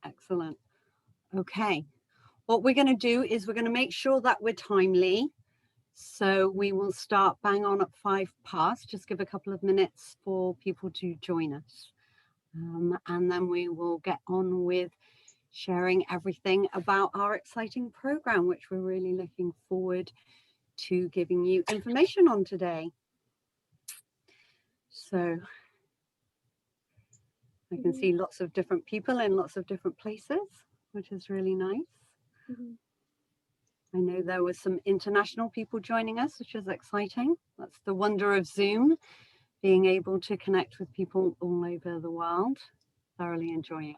Excellent. Okay. What we're going to do is we're going to make sure that we're timely. So we will start bang on at 5 past. Just give a couple of minutes for people to join us. And then we will get on with sharing everything about our exciting program, which we're really looking forward to giving you information on today. So I can see lots of different people in lots of different places, which is really nice. I know there were some international people joining us, which is exciting. That's the wonder of Zoom, being able to connect with people all over the world. Thoroughly enjoy it.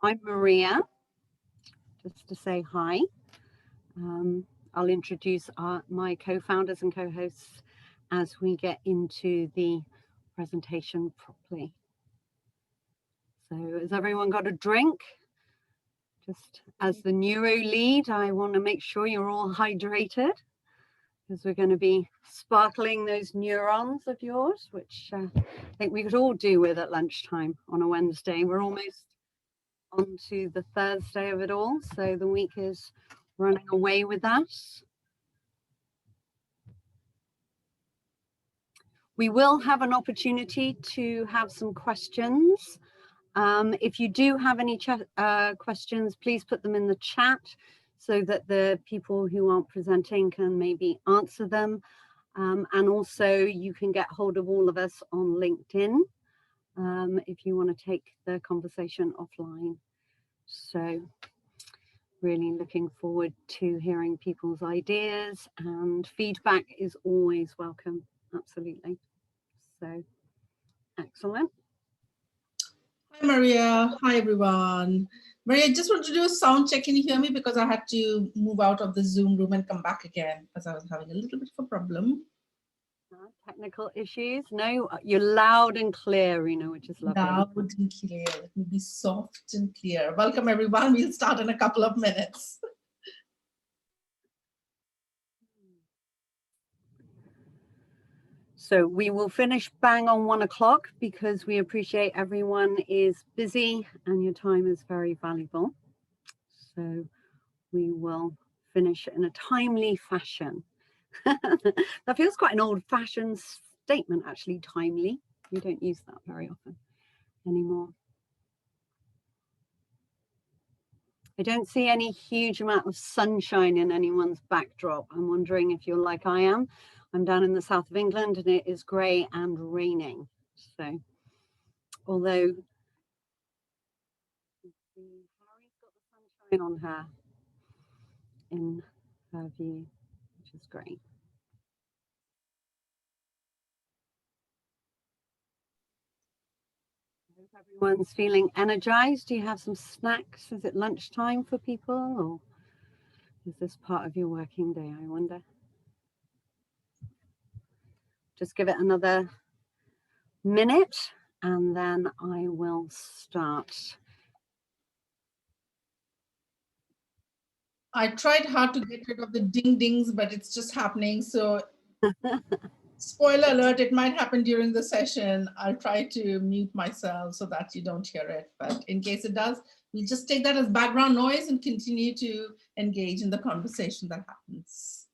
I'm Maria, just to say hi. I'll introduce my co-founders and co-hosts as we get into the presentation properly. So has everyone got a drink? Just as the neuro lead, I want to make sure you're all hydrated, because we're going to be sparkling those neurons of yours, which I think we could all do with at lunchtime on a Wednesday. We're almost on to the Thursday of it all, so the week is running away with us. We will have an opportunity to have some questions. If you do have any questions, please put them in the chat so that the people who aren't presenting can maybe answer them. And also you can get hold of all of us on LinkedIn if you want to take the conversation offline. So really looking forward to hearing people's ideas, and feedback is always welcome. Absolutely. So excellent. Hi, Maria. Hi, everyone. Maria, I just want to do a sound check. Can you hear me? Because I had to move out of the Zoom room and come back again because I was having a little bit of a problem. Technical issues? No, you're loud and clear, Rena, which is lovely. Loud and clear. Let me be soft and clear. Welcome, everyone. We'll start in a couple of minutes. So we will finish bang on 1 o'clock because we appreciate everyone is busy and your time is very valuable. So we will finish in a timely fashion. That feels quite an old-fashioned statement, actually, timely. We don't use that very often anymore. I don't see any huge amount of sunshine in anyone's backdrop. I'm wondering if you're like I am. I'm down in the south of England and it is grey and raining. So, although Harry's got the sunshine on her in her view, which is great. I hope everyone's feeling energized. Do you have some snacks? Is it lunchtime for people, or is this part of your working day, I wonder? Just give it another minute and then I will start. I tried hard to get rid of the ding dings, but it's just happening. So spoiler alert, it might happen during the session. I'll try to mute myself so that you don't hear it. But in case it does, we'll just take that as background noise and continue to engage in the conversation that happens.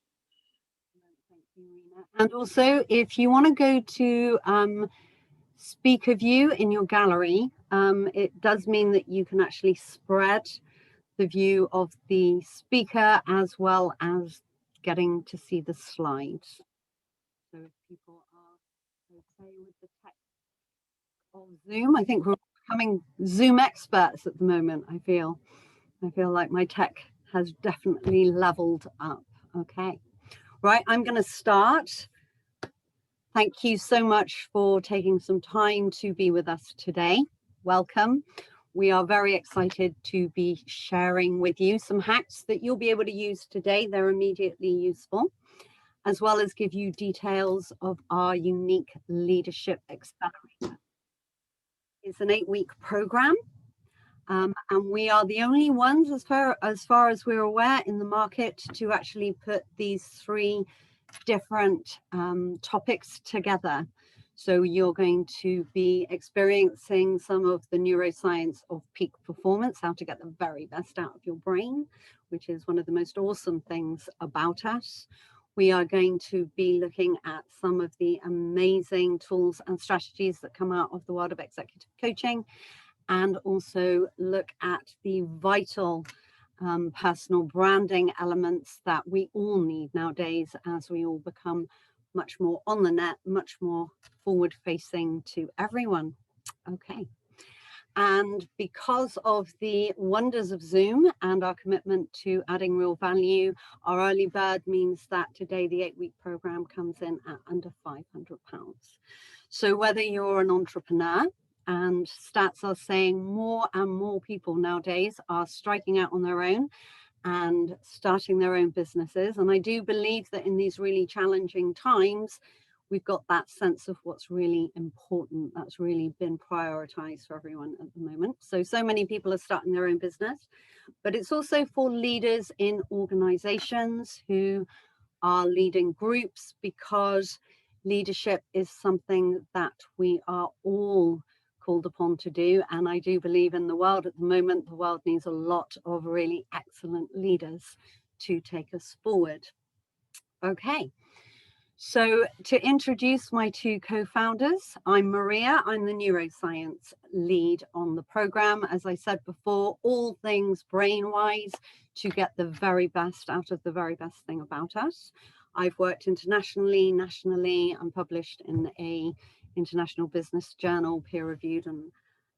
Thank you, Rena. And also, if you want to go to speaker view in your gallery, it does mean that you can actually spread the view of the speaker as well as getting to see the slides. So if people are okay with the tech of Zoom, I think we're becoming Zoom experts at the moment. I feel like my tech has definitely leveled up. Okay, right, I'm going to start. Thank you so much for taking some time to be with us today. Welcome. We are very excited to be sharing with you some hacks that you'll be able to use today. They're immediately useful, as well as give you details of our unique leadership accelerator. It's an 8-week program, and we are the only ones, as far as we're aware, in the market to actually put these 3 different topics together. So you're going to be experiencing some of the neuroscience of peak performance, how to get the very best out of your brain, which is one of the most awesome things about us. We are going to be looking at some of the amazing tools and strategies that come out of the world of executive coaching, and also look at the vital personal branding elements that we all need nowadays as we all become much more on the net, much more forward facing to everyone. Okay. And because of the wonders of Zoom and our commitment to adding real value, our early bird means that today the 8-week program comes in at under £500. So whether you're an entrepreneur, and stats are saying more and more people nowadays are striking out on their own and starting their own businesses. And I do believe that in these really challenging times, we've got that sense of what's really important. That's really been prioritized for everyone at the moment. So many people are starting their own business, but it's also for leaders in organizations who are leading groups, because leadership is something that we are all called upon to do. And I do believe in the world at the moment, the world needs a lot of really excellent leaders to take us forward. Okay. So to introduce my two co-founders, I'm Maria. I'm the neuroscience lead on the program. As I said before, all things brain-wise to get the very best out of the very best thing about us. I've worked internationally, nationally. I'm published in a international business journal, peer-reviewed, and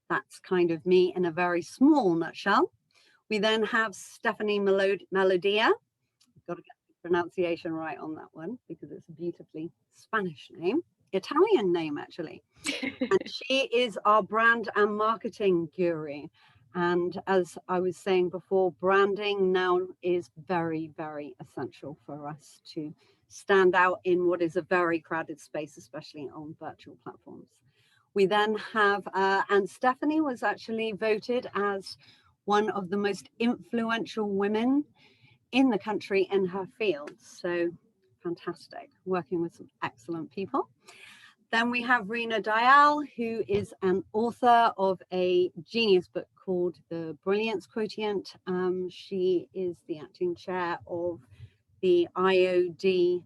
that's kind of me in a very small nutshell. We then have Stephanie Melode. I've got to get the pronunciation right on that one because it's a beautifully Spanish name, Italian name actually. And she is our brand and marketing guru. And as I was saying before, branding now is very, very essential for us to stand out in what is a very crowded space, especially on virtual platforms. We then have, and Stephanie was actually voted as one of the most influential women in the country in her field. So fantastic, working with some excellent people. Then we have Rena Dial, who is an author of a genius book called The Brilliance Quotient. She is the acting chair of the IOD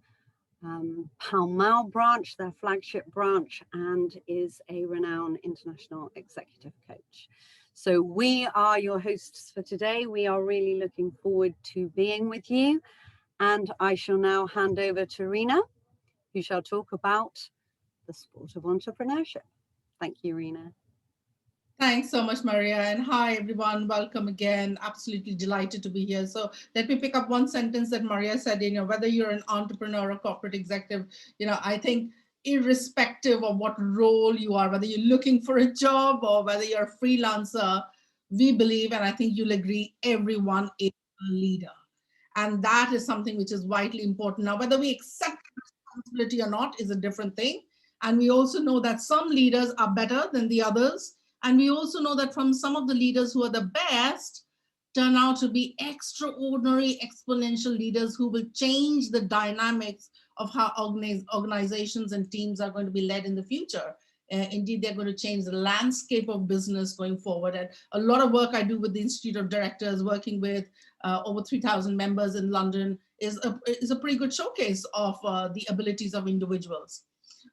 Pall Mall branch, their flagship branch, and is a renowned international executive coach. So we are your hosts for today. We are really looking forward to being with you. And I shall now hand over to Rena, who shall talk about the sport of entrepreneurship. Thank you, Rena. Thanks so much, Maria. And hi, everyone. Welcome again. Absolutely delighted to be here. So let me pick up one sentence that Maria said, whether you're an entrepreneur or corporate executive, I think irrespective of what role you are, whether you're looking for a job or whether you're a freelancer, we believe, and I think you'll agree, everyone is a leader. And that is something which is vitally important. Now, whether we accept responsibility or not is a different thing. And we also know that some leaders are better than the others. And we also know that from some of the leaders who are the best turn out to be extraordinary, exponential leaders who will change the dynamics of how organizations and teams are going to be led in the future. Indeed, they're going to change the landscape of business going forward. And a lot of work I do with the Institute of Directors, working with over 3,000 members in London, is a pretty good showcase of the abilities of individuals.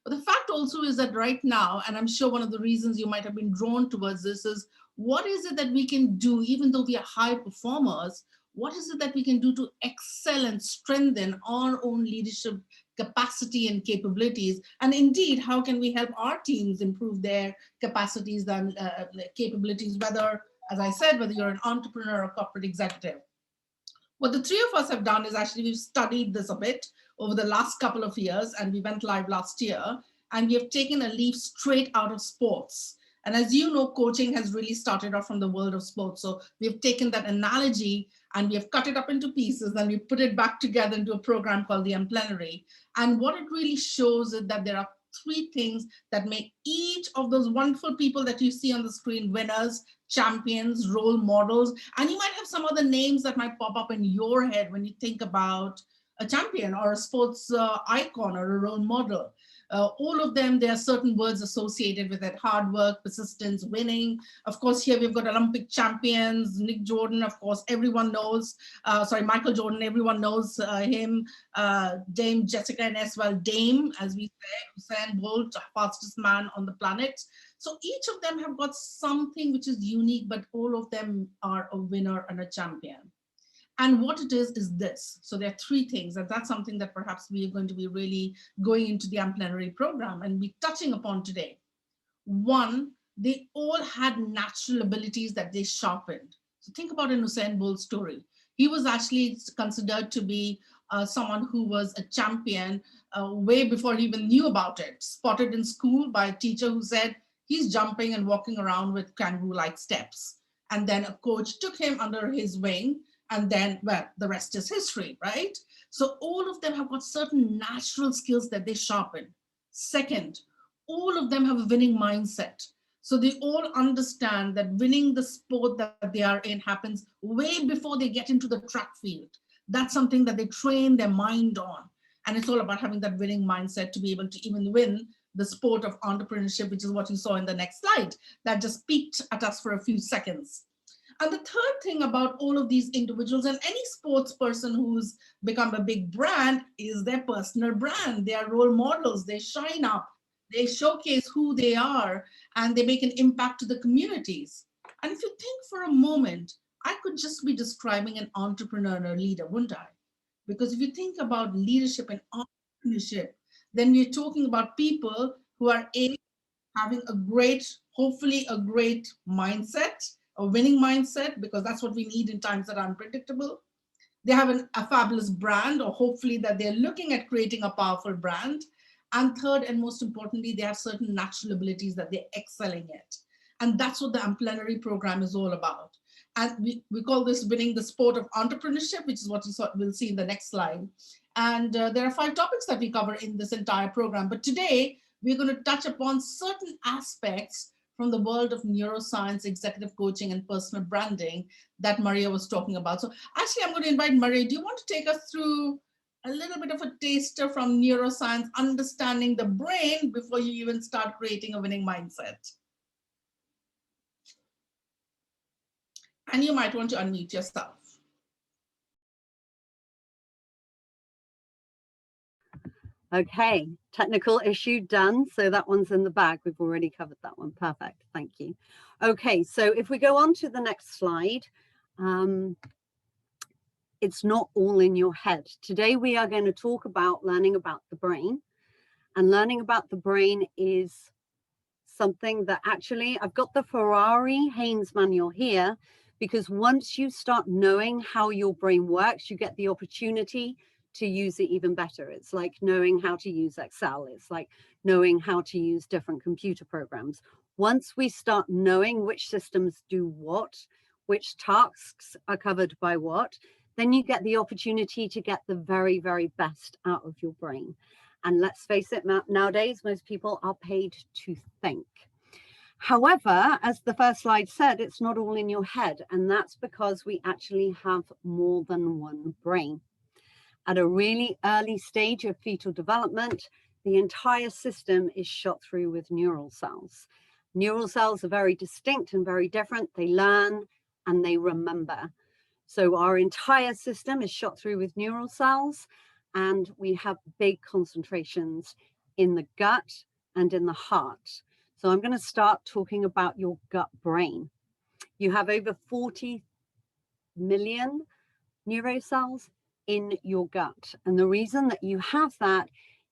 But the fact also is that right now, and I'm sure one of the reasons you might have been drawn towards this is, what is it that we can do, even though we are high performers, what is it that we can do to excel and strengthen our own leadership capacity and capabilities? And indeed, how can we help our teams improve their capacities and capabilities, whether, as I said, whether you're an entrepreneur or corporate executive? What the three of us have done is actually we've studied this a bit over the last couple of years, and we went live last year, and we have taken a leaf straight out of sports. And as you know, coaching has really started off from the world of sports. So we've taken that analogy and we have cut it up into pieces and we put it back together into a program called the Amplenary. And what it really shows is that there are three things that make each of those wonderful people that you see on the screen winners, champions, role models. And you might have some other names that might pop up in your head when you think about a champion or a sports icon or a role model. All of them, there are certain words associated with it: hard work, persistence, winning. Of course, here we've got Olympic champions, Nick Jordan, of course, everyone knows, Michael Jordan, everyone knows him, Dame Jessica, and as well Dame, as we say, Usain Bolt, fastest man on the planet. So each of them have got something which is unique, but all of them are a winner and a champion. And what it is this. So there are three things, and that's something that perhaps we are going to be really going into the Amplenary program and be touching upon today. One, they all had natural abilities that they sharpened. So think about an Usain Bolt story. He was actually considered to be someone who was a champion way before he even knew about it. Spotted in school by a teacher who said he's jumping and walking around with kangaroo-like steps. And then a coach took him under his wing, and then, well, the rest is history, right? So all of them have got certain natural skills that they sharpen. Second, all of them have a winning mindset. So they all understand that winning the sport that they are in happens way before they get into the track field. That's something that they train their mind on. And it's all about having that winning mindset to be able to even win the sport of entrepreneurship, which is what you saw in the next slide, that just peeked at us for a few seconds. And the third thing about all of these individuals, and any sports person who's become a big brand, is their personal brand. They are role models. They shine up. They showcase who they are, and they make an impact to the communities. And if you think for a moment, I could just be describing an entrepreneur and a leader, wouldn't I? Because if you think about leadership and entrepreneurship, then we're talking about people who are having a great, hopefully a great mindset, a winning mindset, because that's what we need in times that are unpredictable. They have a fabulous brand, or hopefully that they're looking at creating a powerful brand. And third, and most importantly, they have certain natural abilities that they're excelling at. And that's what the Amplenary program is all about. And we call this winning the sport of entrepreneurship, which is what we'll see in the next slide. And there are 5 topics that we cover in this entire program. But today, we're going to touch upon certain aspects from the world of neuroscience, executive coaching, and personal branding that Maria was talking about. So actually, I'm going to invite Maria. Do you want to take us through a little bit of a taster from neuroscience, understanding the brain before you even start creating a winning mindset? And you might want to unmute yourself. Okay, technical issue done. So that one's in the bag. We've already covered that one. Perfect. Thank you. Okay, so if we go on to the next slide, it's not all in your head. Today we are going to talk about learning about the brain. And learning about the brain is something that actually, I've got the Ferrari Haynes manual here, because once you start knowing how your brain works, you get the opportunity to use it even better. It's like knowing how to use Excel. It's like knowing how to use different computer programs. Once we start knowing which systems do what, which tasks are covered by what, then you get the opportunity to get the very, very best out of your brain. And let's face it, nowadays, most people are paid to think. However, as the first slide said, it's not all in your head. And that's because we actually have more than one brain. At a really early stage of fetal development, the entire system is shot through with neural cells. Neural cells are very distinct and very different. They learn and they remember. So our entire system is shot through with neural cells, and we have big concentrations in the gut and in the heart. So I'm going to start talking about your gut brain. You have over 40 million neurocells in your gut. And the reason that you have that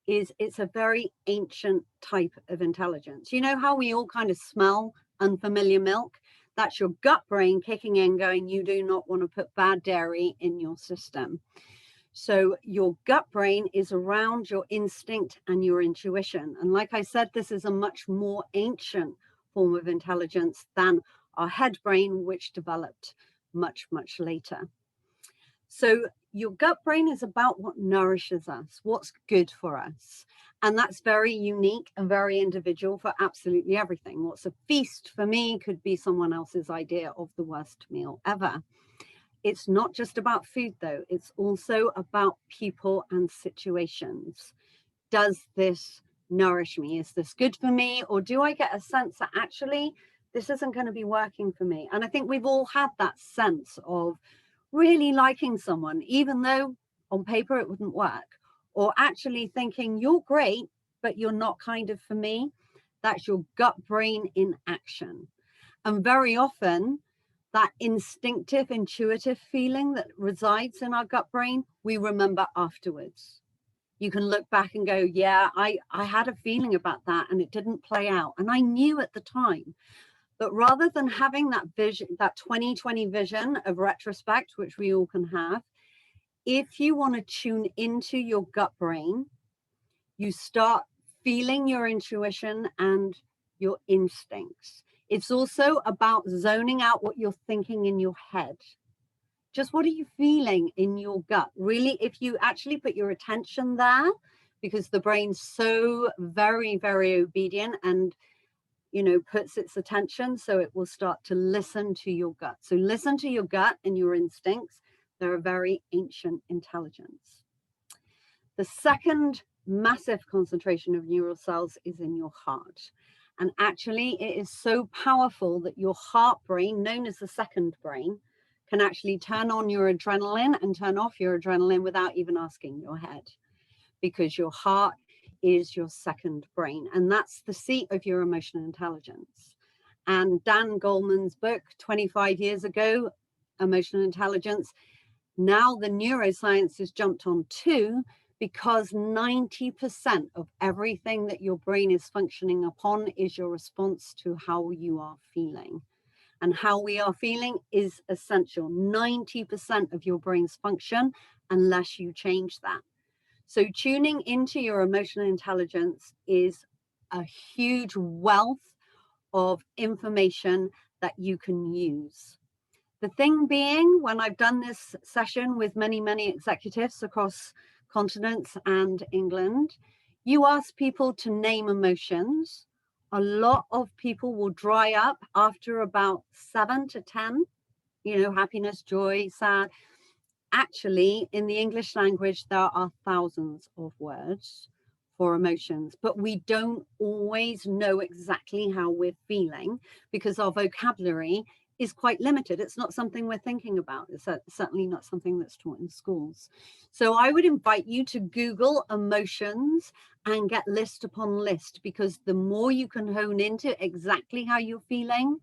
is it's a very ancient type of intelligence. You know how we all kind of smell unfamiliar milk? That's your gut brain kicking in, going, you do not want to put bad dairy in your system. So your gut brain is around your instinct and your intuition. And like I said, this is a much more ancient form of intelligence than our head brain, which developed much, much later. So your gut brain is about what nourishes us, what's good for us. And that's very unique and very individual for absolutely everything. What's a feast for me could be someone else's idea of the worst meal ever. It's not just about food, though. It's also about people and situations. Does this nourish me? Is this good for me? Or do I get a sense that actually this isn't going to be working for me? And I think we've all had that sense of really liking someone, even though on paper it wouldn't work, or actually thinking you're great, but you're not kind of for me. That's your gut brain in action. And very often, that instinctive, intuitive feeling that resides in our gut brain, we remember afterwards. You can look back and go, yeah, I had a feeling about that and it didn't play out. And I knew at the time. But rather than having that vision, that 2020 vision of retrospect, which we all can have, if you want to tune into your gut brain, you start feeling your intuition and your instincts. It's also about zoning out what you're thinking in your head. Just what are you feeling in your gut? Really, if you actually put your attention there, because the brain's so very, very obedient and puts its attention, so it will start to listen to your gut. So listen to your gut and your instincts. They're a very ancient intelligence. The second massive concentration of neural cells is in your heart. And actually, it is so powerful that your heart brain, known as the second brain, can actually turn on your adrenaline and turn off your adrenaline without even asking your head, because your heart is your second brain, and that's the seat of your emotional intelligence. And Dan Goleman's book 25 years ago, Emotional Intelligence, now the neuroscience has jumped on too, because 90% of everything that your brain is functioning upon is your response to how you are feeling. And how we are feeling is essential. 90% of your brain's function, unless you change that. So tuning into your emotional intelligence is a huge wealth of information that you can use. The thing being, when I've done this session with many, many executives across continents and England, you ask people to name emotions. A lot of people will dry up after about 7 to 10, happiness, joy, sad. Actually, in the English language, there are thousands of words for emotions, but we don't always know exactly how we're feeling because our vocabulary is quite limited. It's not something we're thinking about. It's certainly not something that's taught in schools. So I would invite you to Google emotions and get list upon list, because the more you can hone into exactly how you're feeling,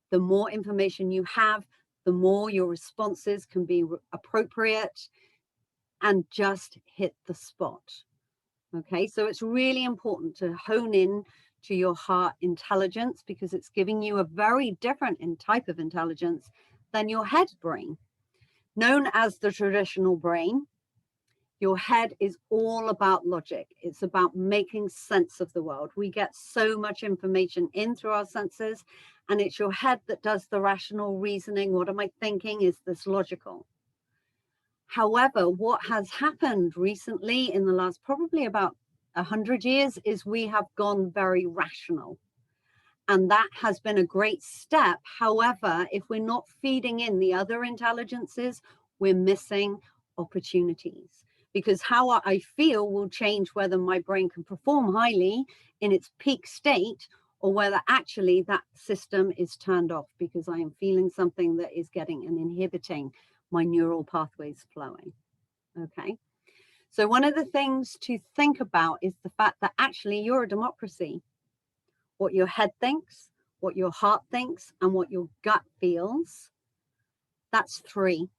the more information you have, the more your responses can be appropriate and just hit the spot. Okay, so it's really important to hone in to your heart intelligence, because it's giving you a very different type of intelligence than your head brain. Known as the traditional brain, your head is all about logic. It's about making sense of the world. We get so much information in through our senses, and it's your head that does the rational reasoning. What am I thinking? Is this logical? However, what has happened recently in the last probably about 100 years is we have gone very rational. And that has been a great step. However, if we're not feeding in the other intelligences, we're missing opportunities, because how I feel will change whether my brain can perform highly in its peak state, or whether actually that system is turned off because I am feeling something that is getting and inhibiting my neural pathways flowing. Okay. So one of the things to think about is the fact that actually you're a democracy. What your head thinks, what your heart thinks, and what your gut feels, that's 3.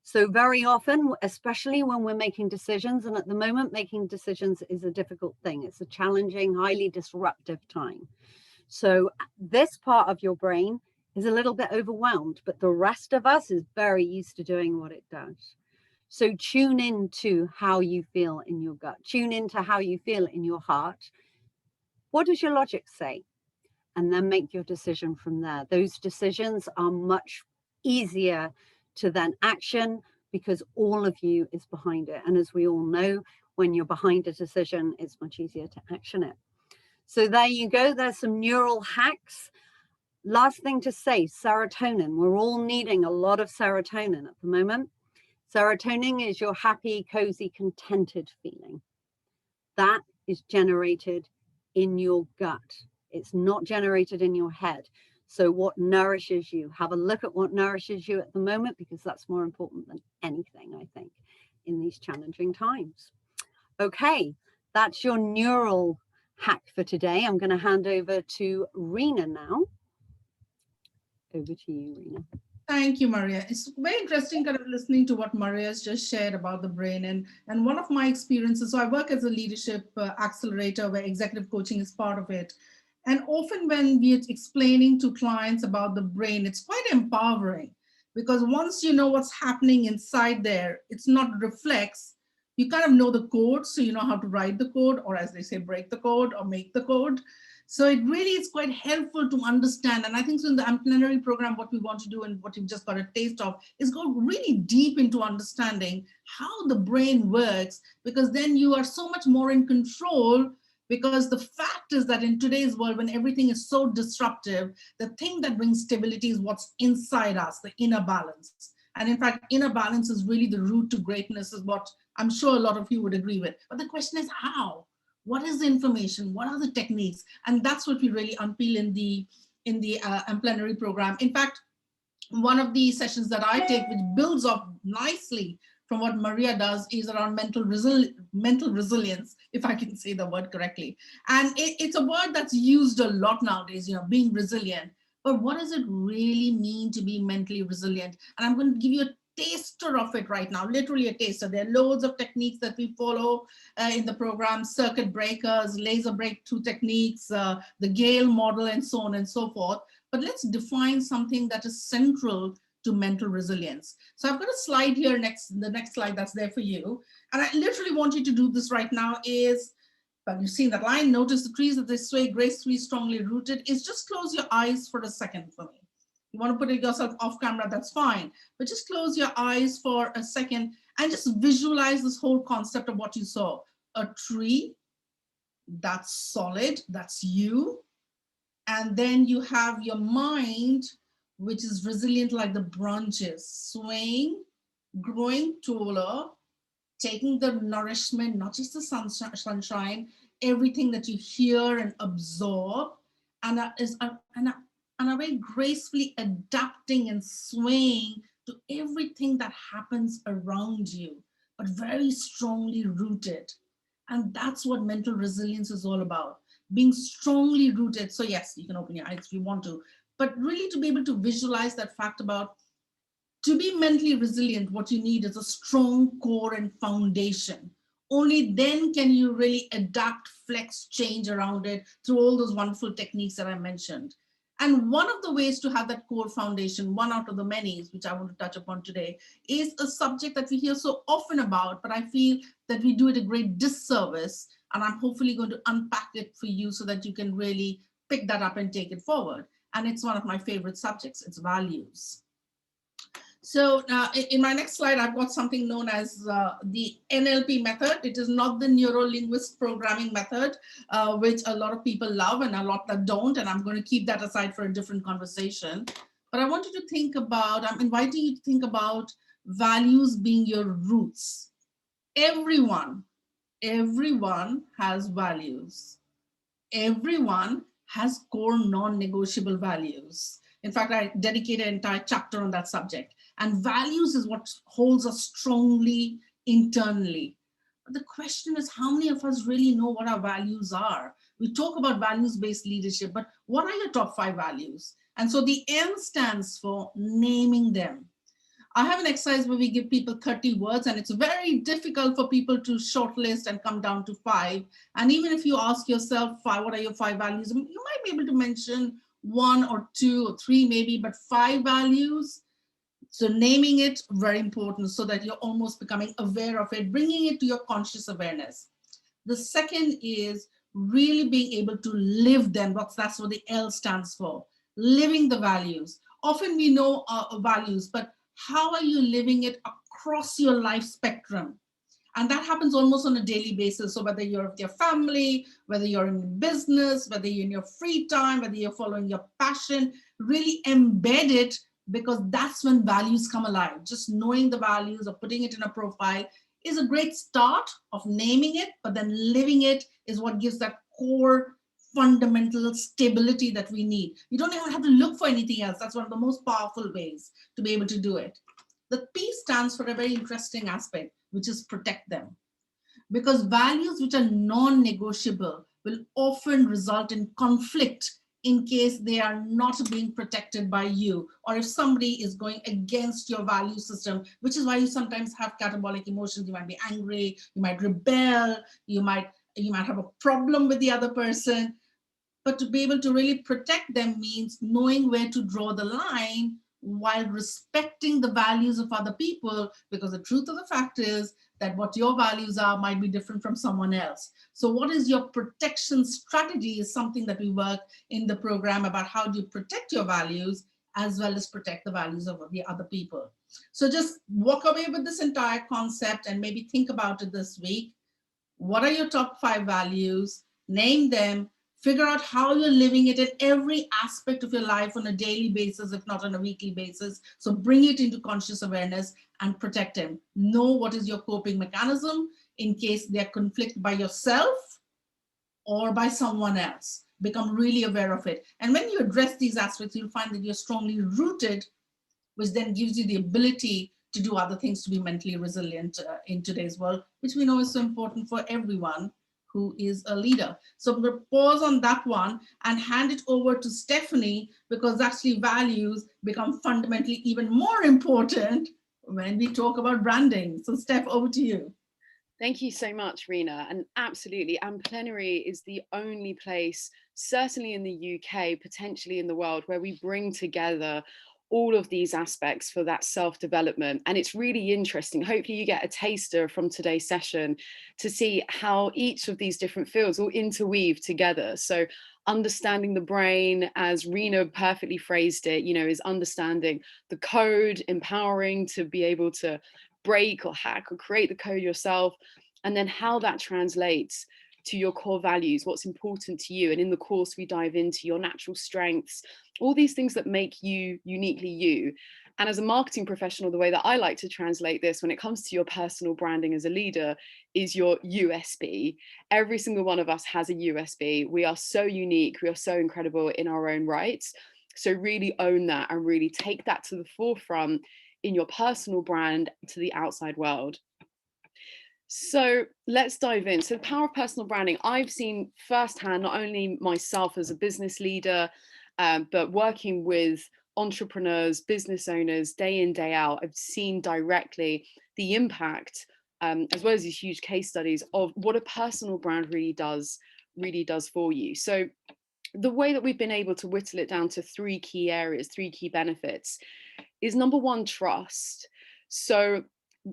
So very often, especially when we're making decisions, and at the moment making decisions is a difficult thing. It's a challenging, highly disruptive time. So this part of your brain is a little bit overwhelmed, but the rest of us is very used to doing what it does. So tune in to how you feel in your gut. Tune into how you feel in your heart. What does your logic say? And then make your decision from there. Those decisions are much easier to then action because all of you is behind it. And as we all know, when you're behind a decision, it's much easier to action it. So there you go. There's some neural hacks. Last thing to say, serotonin. We're all needing a lot of serotonin at the moment. Serotonin is your happy, cozy, contented feeling. That is generated in your gut. It's not generated in your head. So what nourishes you? Have a look at what nourishes you at the moment, because that's more important than anything, I think, in these challenging times. Okay, that's your neural hack for today. I'm going to hand over to Rena now. Over to you, Rena. Thank you, Maria. It's very interesting kind of listening to what Maria has just shared about the brain. And one of my experiences, so I work as a leadership accelerator where executive coaching is part of it. And often when we're explaining to clients about the brain, it's quite empowering, because once you know what's happening inside there, it's not reflex. You kind of know the code, so you know how to write the code, or as they say, break the code or make the code. So it really is quite helpful to understand. And I think so in the Amplenary program, what we want to do and what you've just got a taste of is go really deep into understanding how the brain works, because then you are so much more in control. Because the fact is that in today's world, when everything is so disruptive, the thing that brings stability is what's inside us, the inner balance. And in fact, inner balance is really the route to greatness, is what I'm sure a lot of you would agree with. But the question is how? What is the information? What are the techniques? And that's what we really unpeel in the Amplenary program. In fact, one of the sessions that I take, which builds up nicely from what Maria does, is around mental resilience, if I can say the word correctly. And it's a word that's used a lot nowadays, being resilient. But what does it really mean to be mentally resilient? And I'm going to give you a taster of it right now, literally a taster. There are loads of techniques that we follow in the program: circuit breakers, laser breakthrough techniques, the Gale model, and so on and so forth. But let's define something that is central to mental resilience. So I've got a slide here, the next slide that's there for you. And I literally want you to do this right now is, but you've seen that line, notice the trees that they sway gracefully, strongly rooted, is just close your eyes for a second for me. You want to put it yourself off camera, that's fine. But just close your eyes for a second and just visualize this whole concept of what you saw. A tree that's solid, that's you. And then you have your mind, which is resilient like the branches, swaying, growing taller, taking the nourishment, not just the sunshine, everything that you hear and absorb, and are very gracefully adapting and swaying to everything that happens around you, but very strongly rooted. And that's what mental resilience is all about, being strongly rooted. So yes, you can open your eyes if you want to, but really to be able to visualize that fact about, to be mentally resilient, what you need is a strong core and foundation. Only then can you really adapt, flex, change around it through all those wonderful techniques that I mentioned. And one of the ways to have that core foundation, one out of the many, which I want to touch upon today, is a subject that we hear so often about, but I feel that we do it a great disservice. And I'm hopefully going to unpack it for you so that you can really pick that up and take it forward. And it's one of my favorite subjects, it's values. So in my next slide, I've got something known as the NLP method. It is not the neuro-linguist programming method, which a lot of people love and a lot that don't. And I'm going to keep that aside for a different conversation. But I want you to think about, I'm inviting you to think about values being your roots. Everyone has values. Everyone has core non-negotiable values. In fact, I dedicated an entire chapter on that subject. And values is what holds us strongly internally. But the question is, how many of us really know what our values are? We talk about values-based leadership, but what are your top 5 values? And so the N stands for naming them. I have an exercise where we give people 30 words, and it's very difficult for people to shortlist and come down to 5. And even if you ask yourself, what are your 5 values? You might be able to mention 1 or 2 or 3 maybe, but 5 values. So naming it, very important, so that you're almost becoming aware of it, bringing it to your conscious awareness. The second is really being able to live them. That's what the L stands for, living the values. Often we know our values, but how are you living it across your life spectrum? And that happens almost on a daily basis. So whether you're with your family, whether you're in business, whether you're in your free time, whether you're following your passion, really embed it, because that's when values come alive. Just knowing the values or putting it in a profile is a great start of naming it, but then living it is what gives that core fundamental stability that we need. You don't even have to look for anything else. That's one of the most powerful ways to be able to do it. The P stands for a very interesting aspect, which is protect them. Because values which are non-negotiable will often result in conflict in case they are not being protected by you, or if somebody is going against your value system, which is why you sometimes have catabolic emotions. You might be angry, you might rebel, you might have a problem with the other person. But to be able to really protect them means knowing where to draw the line while respecting the values of other people, because the truth of the fact is that what your values are might be different from someone else. So what is your protection strategy is something that we work in the program about. How do you protect your values as well as protect the values of the other people? So just walk away with this entire concept and maybe think about it this week. What are your top 5 values? Name them. Figure out how you're living it in every aspect of your life on a daily basis, if not on a weekly basis. So bring it into conscious awareness and protect them. Know what is your coping mechanism in case they're conflict by yourself or by someone else. Become really aware of it. And when you address these aspects, you'll find that you're strongly rooted, which then gives you the ability to do other things to be mentally resilient in today's world, which we know is so important for everyone who is a leader. So I'm going to pause on that one and hand it over to Stephanie, because actually values become fundamentally even more important when we talk about branding. So Steph, over to you. Thank you so much, Rena. And absolutely, Amplenary is the only place, certainly in the UK, potentially in the world, where we bring together all of these aspects for that self-development. And it's really interesting. Hopefully you get a taster from today's session to see how each of these different fields all interweave together. So understanding the brain, as Rena perfectly phrased it, is understanding the code, empowering to be able to break or hack or create the code yourself, and then how that translates to your core values, what's important to you. And in the course, we dive into your natural strengths, all these things that make you uniquely you. And as a marketing professional, the way that I like to translate this when it comes to your personal branding as a leader is your USB. Every single one of us has a USB. We are so unique. We are so incredible in our own rights. So really own that and really take that to the forefront in your personal brand to the outside world. So let's dive in. So the power of personal branding, I've seen firsthand, not only myself as a business leader, but working with entrepreneurs, business owners, day in, day out. I've seen directly the impact, as well as these huge case studies of what a personal brand really does for you. So the way that we've been able to whittle it down to 3 key areas, 3 key benefits, is number 1, trust. So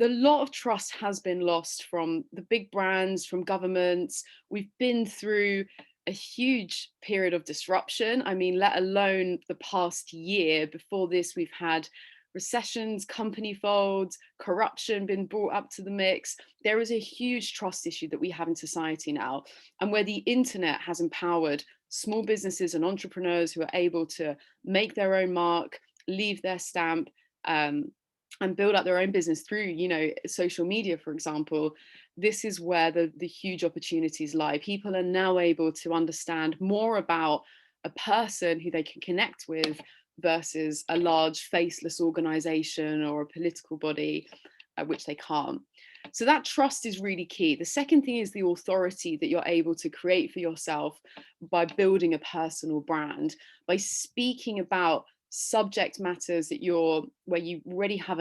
a lot of trust has been lost from the big brands, from governments. We've been through a huge period of disruption. I mean, let alone the past year. Before this, we've had recessions, company folds, corruption been brought up to the mix. There is a huge trust issue that we have in society now, and where the internet has empowered small businesses and entrepreneurs who are able to make their own mark, leave their stamp, and build up their own business through, social media, for example. This is where the huge opportunities lie. People are now able to understand more about a person who they can connect with versus a large faceless organization or a political body, which they can't. So that trust is really key. The second thing is the authority that you're able to create for yourself by building a personal brand, by speaking about subject matters where you already have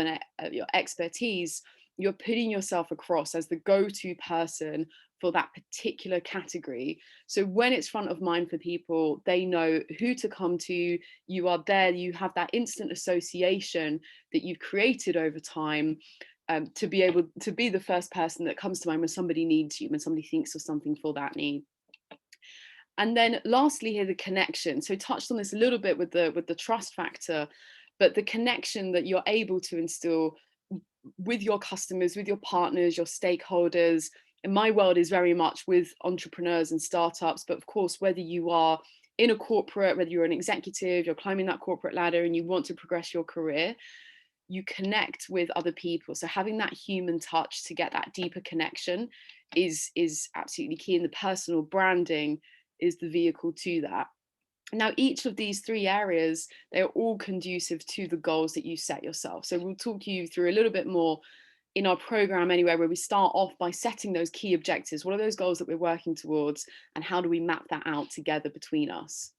your expertise. You're putting yourself across as the go-to person for that particular category. So when it's front of mind for people, they know who to come to. You are there, you have that instant association that you've created over time, to be able to be the first person that comes to mind when somebody needs you, when somebody thinks of something for that need. And then lastly here, the connection. So touched on this a little bit with the trust factor, but the connection that you're able to instill with your customers, with your partners, your stakeholders. In my world is very much with entrepreneurs and startups, but of course, whether you are in a corporate, whether you're an executive, you're climbing that corporate ladder and you want to progress your career, you connect with other people. So having that human touch to get that deeper connection is absolutely key. And the personal branding is the vehicle to that. Now, each of these three areas, they're all conducive to the goals that you set yourself. So we'll talk you through a little bit more in our program anyway, where we start off by setting those key objectives. What are those goals that we're working towards, and how do we map that out together between us?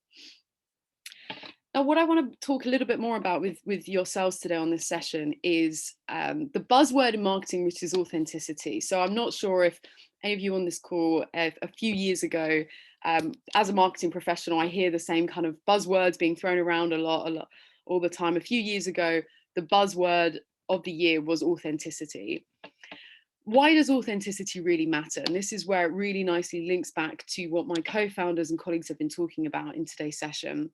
Now, what I want to talk a little bit more about with yourselves today on this session is the buzzword in marketing, which is authenticity. So I'm not sure if any of you on this call a few years ago, as a marketing professional, I hear the same kind of buzzwords being thrown around a lot all the time. A few years ago, the buzzword of the year was authenticity. Why does authenticity really matter? And this is where it really nicely links back to what my co-founders and colleagues have been talking about in today's session.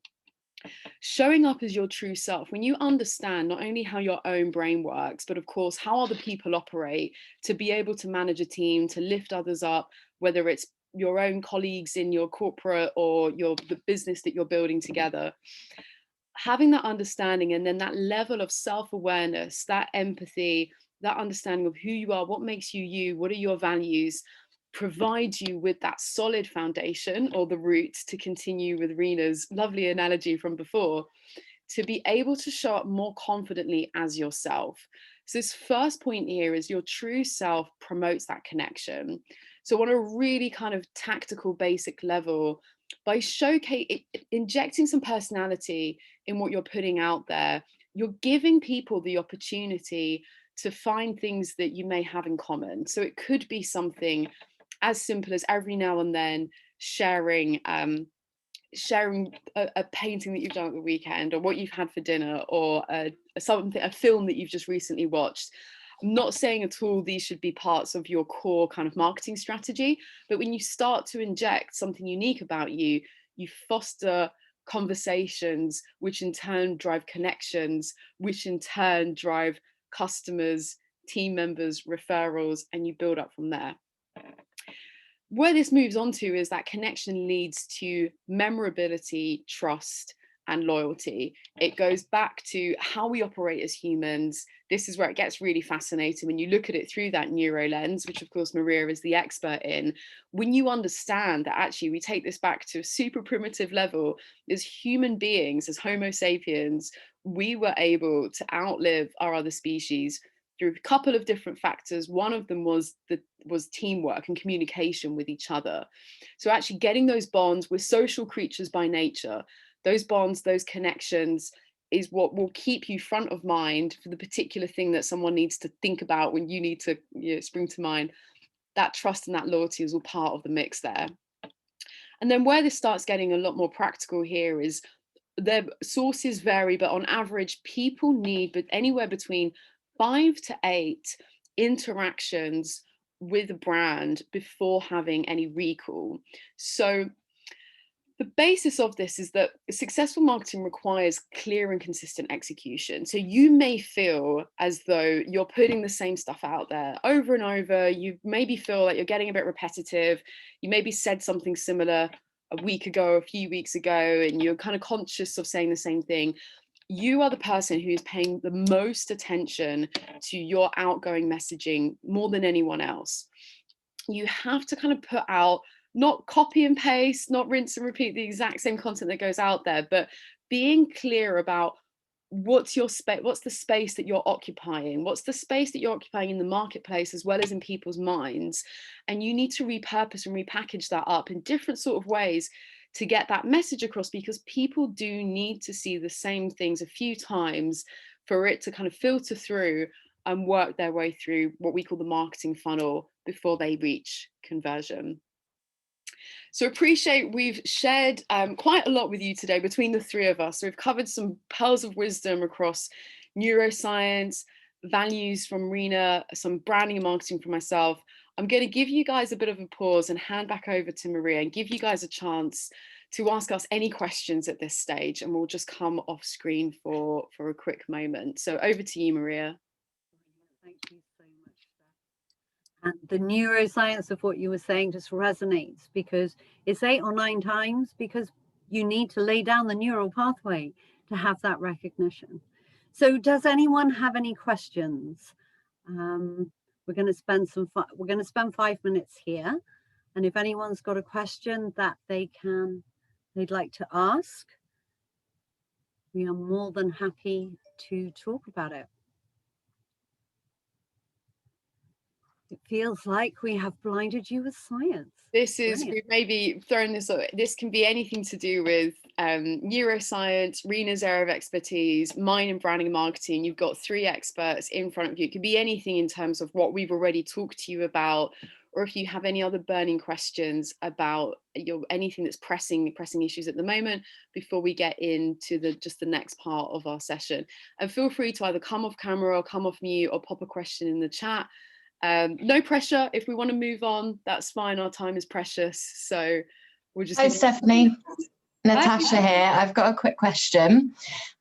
Showing up as your true self, when you understand not only how your own brain works, but of course how other people operate, to be able to manage a team, to lift others up, whether it's your own colleagues in your corporate or the business that you're building together, having that understanding and then that level of self-awareness, that empathy, that understanding of who you are, what makes you you, what are your values, provides you with that solid foundation, or the roots, to continue with Rena's lovely analogy from before, to be able to show up more confidently as yourself. So this first point here is your true self promotes that connection. So on a really kind of tactical, basic level, by injecting some personality in what you're putting out there, you're giving people the opportunity to find things that you may have in common. So it could be something as simple as every now and then sharing a painting that you've done at the weekend, or what you've had for dinner, or a film that you've just recently watched. I'm not saying at all these should be parts of your core kind of marketing strategy, but when you start to inject something unique about you, you foster conversations, which in turn drive connections, which in turn drive customers, team members, referrals, and you build up from there. Where this moves on to is that connection leads to memorability, trust, and loyalty. It goes back to how we operate as humans. This is where it gets really fascinating when you look at it through that neuro lens, which of course Maria is the expert in. When you understand that actually we take this back to a super primitive level, as human beings, as Homo sapiens, we were able to outlive our other species through a couple of different factors. One of them was teamwork and communication with each other. So actually getting those bonds, we're social creatures by nature. Those bonds, those connections is what will keep you front of mind for the particular thing that someone needs to think about when you need to spring to mind. That trust and that loyalty is all part of the mix there. And then where this starts getting a lot more practical here is their sources vary, but on average, people need anywhere between 5 to 8 interactions with a brand before having any recall. So the basis of this is that successful marketing requires clear and consistent execution. So you may feel as though you're putting the same stuff out there over and over. You maybe feel like you're getting a bit repetitive. You maybe said something similar a week ago, a few weeks ago, and you're kind of conscious of saying the same thing. You are the person who is paying the most attention to your outgoing messaging more than anyone else. You have to kind of put out, not copy and paste, not rinse and repeat the exact same content that goes out there, but being clear about what's your space, what's the space that you're occupying, what's the space that you're occupying in the marketplace as well as in people's minds. And you need to repurpose and repackage that up in different sort of ways to get that message across, because people do need to see the same things a few times for it to kind of filter through and work their way through what we call the marketing funnel before they reach conversion. So appreciate we've shared quite a lot with you today between the three of us. So we've covered some pearls of wisdom across neuroscience, values from Rena, some branding and marketing from myself. I'm going to give you guys a bit of a pause and hand back over to Maria and give you guys a chance to ask us any questions at this stage, and we'll just come off screen for a quick moment. So over to you, Maria. Thank you so much, Steph. And the neuroscience of what you were saying just resonates, because it's 8 or 9 times, because you need to lay down the neural pathway to have that recognition. So does anyone have any questions? We're going to spend 5 minutes here. And if anyone's got a question that they'd like to ask, we are more than happy to talk about it. It feels like we have blinded you with science. This is, we've maybe thrown this, this can be anything to do with neuroscience, Rena's area of expertise, mine in branding and marketing. You've got 3 experts in front of you. It could be anything in terms of what we've already talked to you about, or if you have any other burning questions about anything that's pressing issues at the moment before we get into just the next part of our session. And feel free to either come off camera or come off mute or pop a question in the chat. No pressure. If we want to move on, that's fine. Our time is precious. So we'll just. Hi, Stephanie. Natasha here. I've got a quick question.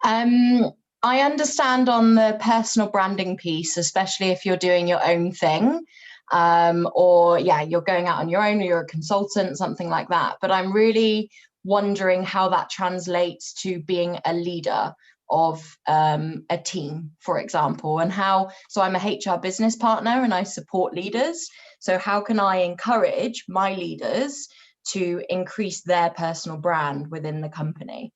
I understand on the personal branding piece, especially if you're doing your own thing, or you're going out on your own, or you're a consultant, something like that. But I'm really wondering how that translates to being a leader of a team, for example, and so I'm a HR business partner and I support leaders. So how can I encourage my leaders to increase their personal brand within the company?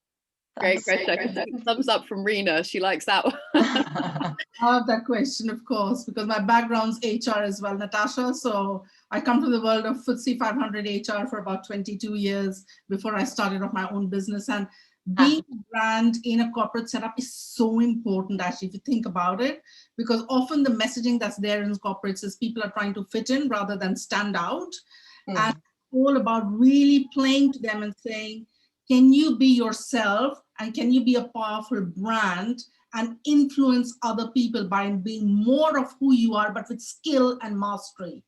Great question. Thumbs up from Rena. She likes that one. I love that question, of course, because my background's HR as well, Natasha. So I come from the world of FTSE 500 HR for about 22 years before I started off my own business. And being a brand in a corporate setup is so important, actually, if you think about it, because often the messaging that's there in corporates is people are trying to fit in rather than stand out. And it's all about really playing to them and saying, can you be yourself and can you be a powerful brand and influence other people by being more of who you are, but with skill and mastery?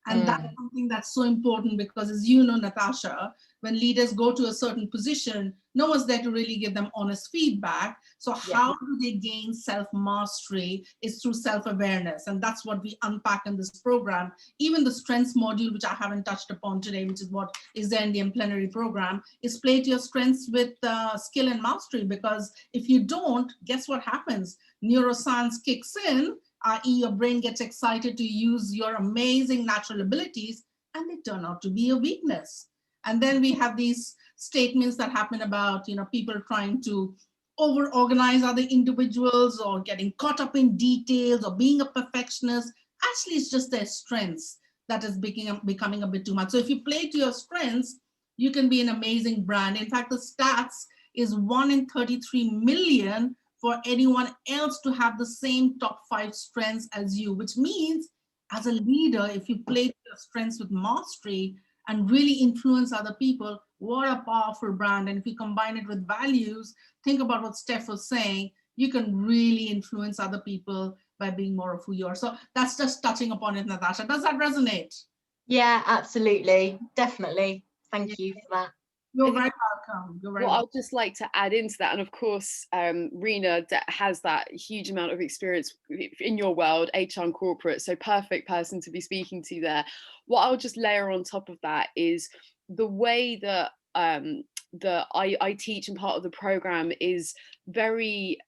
And that's something that's so important because, as you know, Natasha, when leaders go to a certain position, no one's there to really give them honest feedback. So how do they gain self-mastery is through self-awareness. And that's what we unpack in this program. Even the strengths module, which I haven't touched upon today, which is what is there in the Amplenary program, is play to your strengths with skill and mastery. Because if you don't, guess what happens? Neuroscience kicks in, i.e. your brain gets excited to use your amazing natural abilities, and they turn out to be a weakness. And then we have these statements that happen about, people trying to over-organize other individuals or getting caught up in details or being a perfectionist. Actually, it's just their strengths that is becoming a bit too much. So if you play to your strengths, you can be an amazing brand. In fact, the stats is 1 in 33 million for anyone else to have the same top 5 strengths as you, which means as a leader, if you play to your strengths with mastery and really influence other people, what a powerful brand. And if you combine it with values, think about what Steph was saying, you can really influence other people by being more of who you are. So that's just touching upon it, Natasha. Does that resonate? Yeah, absolutely. Definitely. Thank you for that. You're very welcome. You're very welcome. I'd just like to add into that, and of course, Rena has that huge amount of experience in your world, HR and corporate, so perfect person to be speaking to there. What I'll just layer on top of that is the way that I teach, and part of the program is very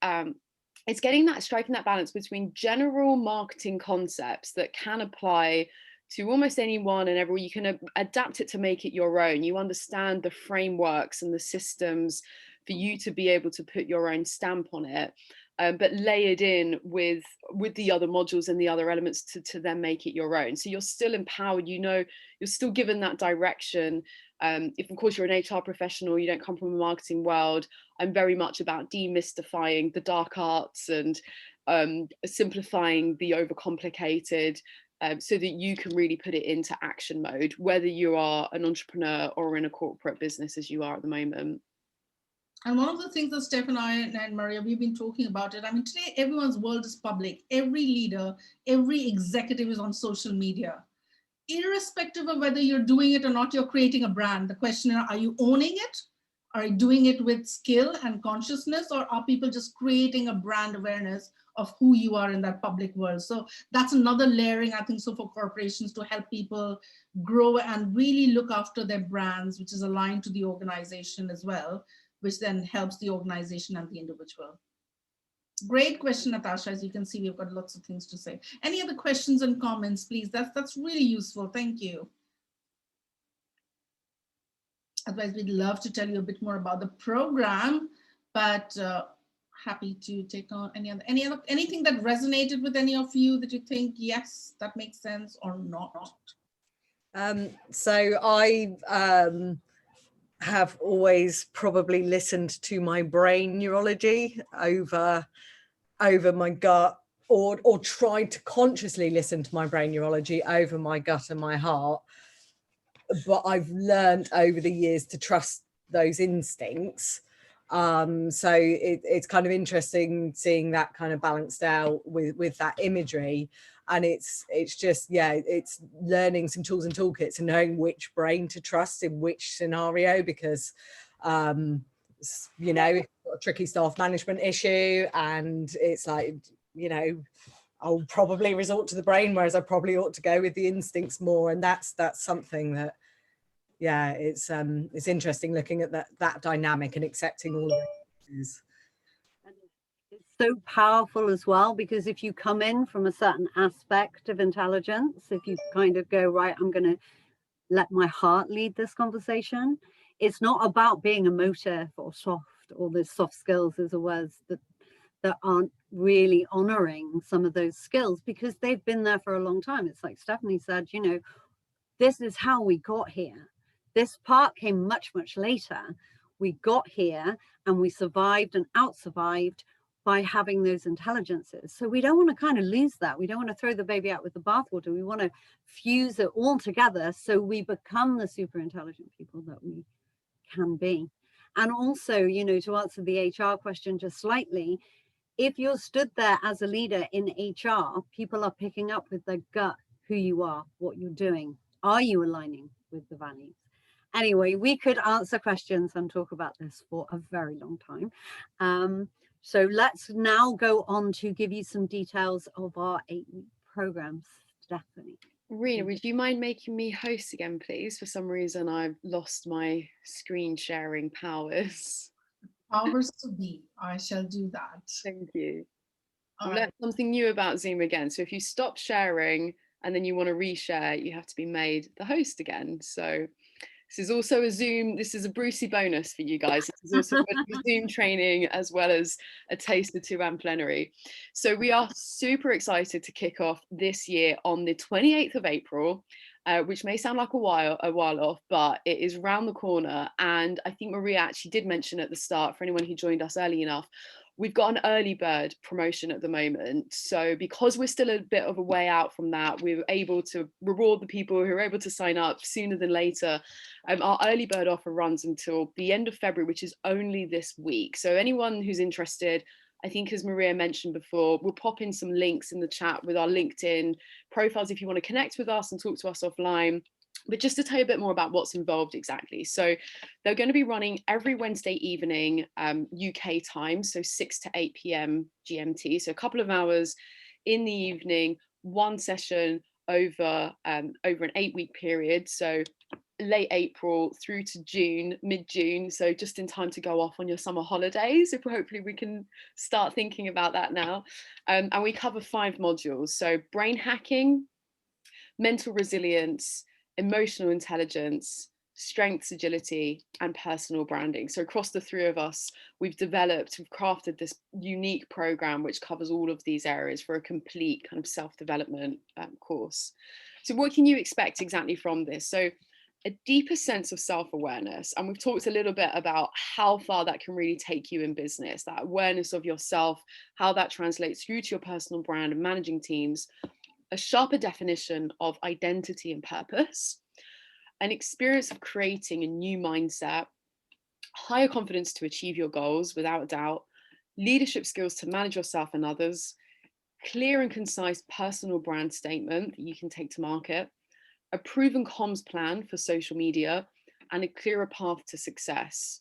it's striking that balance between general marketing concepts that can apply to almost anyone and everyone. You can adapt it to make it your own. You understand the frameworks and the systems for you to be able to put your own stamp on it, but layered in with the other modules and the other elements to then make it your own. So you're still empowered, you're still given that direction. If of course you're an HR professional, you don't come from a marketing world, I'm very much about demystifying the dark arts and simplifying the overcomplicated, so that you can really put it into action mode, whether you are an entrepreneur or in a corporate business as you are at the moment. And one of the things that Steph and I and Maria, we've been talking about it. I mean, today everyone's world is public. Every leader, every executive is on social media. Irrespective of whether you're doing it or not, you're creating a brand. The question is, are you owning it? Are you doing it with skill and consciousness, or are people just creating a brand awareness of who you are in that public world? So that's another layering, I think, so for corporations to help people grow and really look after their brands, which is aligned to the organization as well, which then helps the organization and the individual. Great question, Natasha. As you can see, we've got lots of things to say. Any other questions and comments, please? That's really useful. Thank you. Otherwise, we'd love to tell you a bit more about the program, but happy to take on anything that resonated with any of you that you think, yes, that makes sense or not. So I have always probably listened to my brain neurology over my gut, or tried to consciously listen to my brain neurology over my gut and my heart. But I've learned over the years to trust those instincts. So it's kind of interesting seeing that kind of balanced out with that imagery. And it's just, yeah, it's learning some tools and toolkits and knowing which brain to trust in which scenario, because, you know, if you've got a tricky staff management issue and it's like, you know, I'll probably resort to the brain, whereas I probably ought to go with the instincts more. And that's something that, yeah, it's interesting looking at that dynamic and accepting all of it. It's so powerful as well, because if you come in from a certain aspect of intelligence, if you kind of go, right, I'm going to let my heart lead this conversation, it's not about being emotive or soft, or the soft skills is a words that aren't really honoring some of those skills, because they've been there for a long time. It's like Stephanie said, you know, this is how we got here. This part came much, much later. We got here and we survived and out-survived by having those intelligences. So we don't want to kind of lose that. We don't want to throw the baby out with the bathwater. We want to fuse it all together so we become the super intelligent people that we can be. And also, you know, to answer the HR question just slightly, if you're stood there as a leader in HR, people are picking up with their gut who you are, what you're doing. Are you aligning with the values? Anyway, we could answer questions and talk about this for a very long time. So let's now go on to give you some details of our 8-week programs. Stephanie. Rena, would you mind making me host again, please? For some reason, I've lost my screen sharing powers. Powers to be. I shall do that. Thank you. All I've right. learned something new about Zoom again. So if you stop sharing and then you want to reshare, you have to be made the host again. So this is also a Zoom, this is a Brucey bonus for you guys. This is also a Zoom training as well as a taster to Amplenary. So we are super excited to kick off this year on the 28th of April, which may sound like a while off, but it is round the corner. And I think Maria actually did mention at the start, for anyone who joined us early enough, we've got an early bird promotion at the moment. So because we're still a bit of a way out from that, we're able to reward the people who are able to sign up sooner than later. Our early bird offer runs until the end of February, which is only this week. So anyone who's interested, I think as Maria mentioned before, we'll pop in some links in the chat with our LinkedIn profiles if you want to connect with us and talk to us offline. But just to tell you a bit more about what's involved exactly. So they're going to be running every Wednesday evening UK time, so 6 to 8 p.m. GMT. So a couple of hours in the evening, one session over an 8-week period. So late April through to June, mid-June. So just in time to go off on your summer holidays, if hopefully we can start thinking about that now. And we cover 5 modules. So brain hacking, mental resilience, emotional intelligence, strengths, agility, and personal branding. So across the 3 of us, we've crafted this unique program which covers all of these areas for a complete kind of self-development course. So what can you expect exactly from this? So a deeper sense of self-awareness, and we've talked a little bit about how far that can really take you in business, that awareness of yourself, how that translates through to your personal brand and managing teams, a sharper definition of identity and purpose, an experience of creating a new mindset, higher confidence to achieve your goals without a doubt, leadership skills to manage yourself and others, clear and concise personal brand statement that you can take to market, a proven comms plan for social media, and a clearer path to success.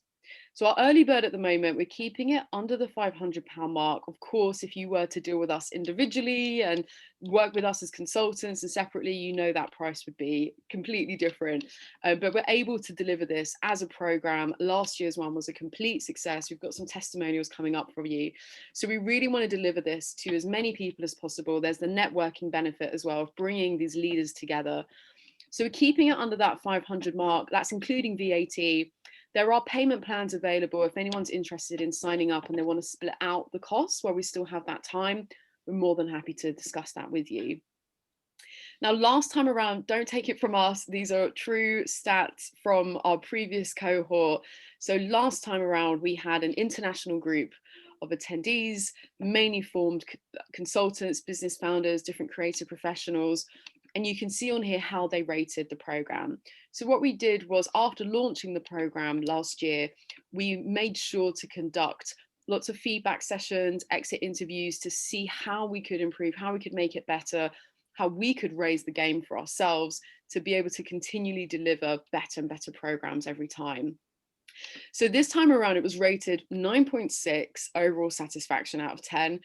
So our early bird at the moment, we're keeping it under the £500 mark. Of course, if you were to deal with us individually and work with us as consultants and separately, you know that price would be completely different. But we're able to deliver this as a program. Last year's one was a complete success. We've got some testimonials coming up for you. So we really want to deliver this to as many people as possible. There's the networking benefit as well of bringing these leaders together. So we're keeping it under that 500 mark. That's including VAT. There are payment plans available if anyone's interested in signing up and they want to split out the costs while we still have that time. We're more than happy to discuss that with you. Now, last time around, don't take it from us. These are true stats from our previous cohort. So last time around, we had an international group of attendees, mainly formed consultants, business founders, different creative professionals. And you can see on here how they rated the program. So what we did was, after launching the program last year, we made sure to conduct lots of feedback sessions, exit interviews, to see how we could improve, how we could make it better, how we could raise the game for ourselves to be able to continually deliver better and better programs every time. So this time around, it was rated 9.6 overall satisfaction out of 10,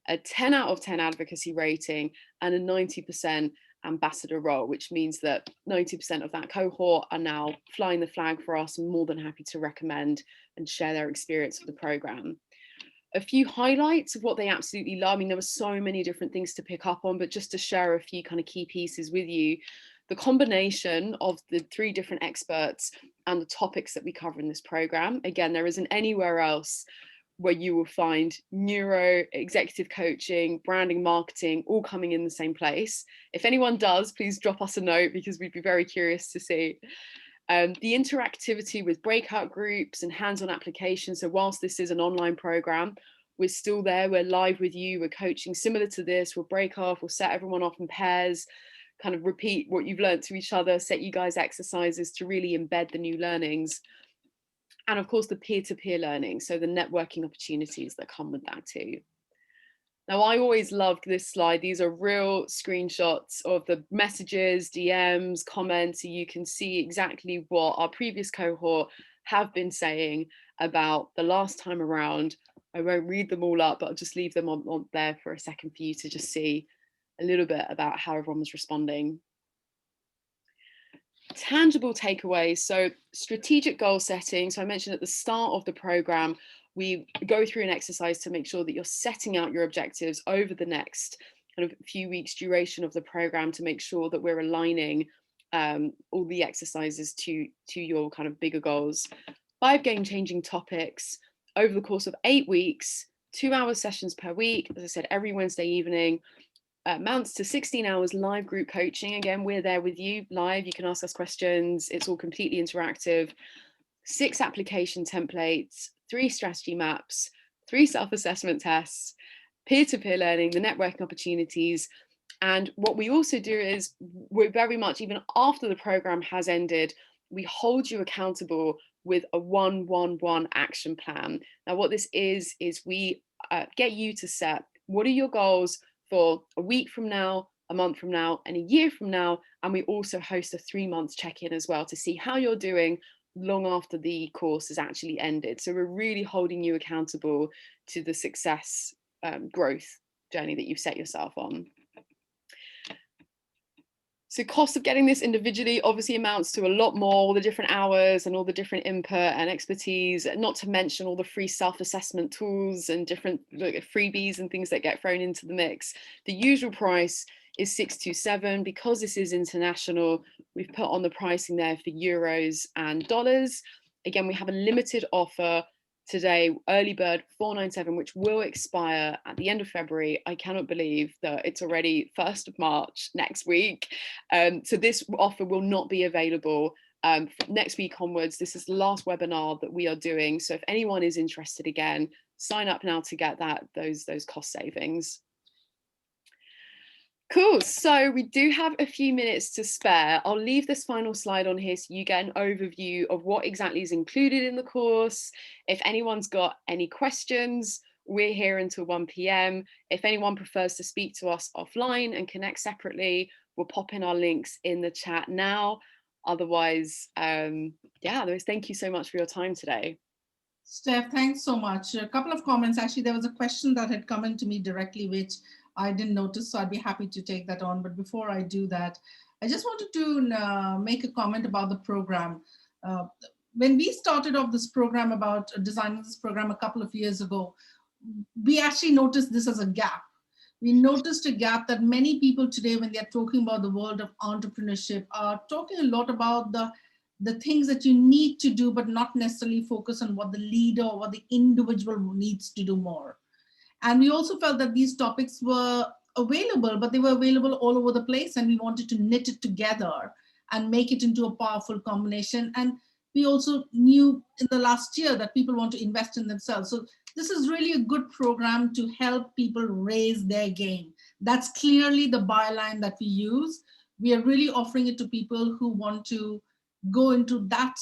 a 10 out of 10 advocacy rating, and a 90% ambassador role, which means that 90% of that cohort are now flying the flag for us and more than happy to recommend and share their experience of the program. A few highlights of what they absolutely love. I mean, there were so many different things to pick up on, but just to share a few kind of key pieces with you, the combination of the 3 different experts and the topics that we cover in this program. Again, there isn't anywhere else where you will find neuro, executive coaching, branding, marketing, all coming in the same place. If anyone does, please drop us a note, because we'd be very curious to see. The interactivity with breakout groups and hands-on applications. So whilst this is an online program, we're still there, we're live with you, we're coaching similar to this, we'll break off, we'll set everyone off in pairs, kind of repeat what you've learned to each other, set you guys exercises to really embed the new learnings. And of course, the peer-to-peer learning, so the networking opportunities that come with that too. Now, I always loved this slide. These are real screenshots of the messages, DMs, comments, so you can see exactly what our previous cohort have been saying about the last time around. I won't read them all up, but I'll just leave them on there for a second for you to just see a little bit about how everyone was responding. Tangible takeaways. So strategic goal setting. So I mentioned at the start of the program, we go through an exercise to make sure that you're setting out your objectives over the next kind of few weeks duration of the program, to make sure that we're aligning all the exercises to your kind of bigger goals. 5 game-changing topics over the course of 8 weeks, 2-hour sessions per week, as I said, every Wednesday evening. Amounts to 16 hours live group coaching. Again, we're there with you live. You can ask us questions. It's all completely interactive. 6 application templates, 3 strategy maps, 3 self-assessment tests, peer-to-peer learning, the networking opportunities. And what we also do is, we're very much, even after the program has ended, we hold you accountable with a 1-1-1 action plan. Now, what this is we get you to set, what are your goals for a week from now, a month from now, and a year from now. And we also host a 3-month check-in as well to see how you're doing long after the course has actually ended. So we're really holding you accountable to the success growth journey that you've set yourself on. So cost of getting this individually obviously amounts to a lot more, all the different hours and all the different input and expertise, not to mention all the free self-assessment tools and different freebies and things that get thrown into the mix. The usual price is 627. Because this is international, we've put on the pricing there for euros and dollars. Again, we have a limited offer today, early bird 497, which will expire at the end of February. I cannot believe that it's already 1st of March next week. So this offer will not be available next week onwards. This is the last webinar that we are doing. So if anyone is interested, again, sign up now to get those cost savings. Cool, so we do have a few minutes to spare. I'll leave this final slide on here so you get an overview of what exactly is included in the course. If anyone's got any questions, we're here until 1 p.m. If anyone prefers to speak to us offline and connect separately, we'll pop in our links in the chat now. Otherwise, thank you so much for your time today. Steph, thanks so much. A couple of comments. Actually, there was a question that had come into me directly, which I didn't notice, so I'd be happy to take that on. But before I do that, I just wanted to make a comment about the program. When we started off this program, about designing this program a couple of years ago, we actually noticed this as a gap. We noticed a gap that many people today, when they're talking about the world of entrepreneurship, are talking a lot about the the things that you need to do, but not necessarily focus on what the leader or what the individual needs to do more. And we also felt that these topics were available, but they were available all over the place, and we wanted to knit it together and make it into a powerful combination. And we also knew in the last year that people want to invest in themselves. So this is really a good program to help people raise their game. That's clearly the byline that we use. We are really offering it to people who want to go into that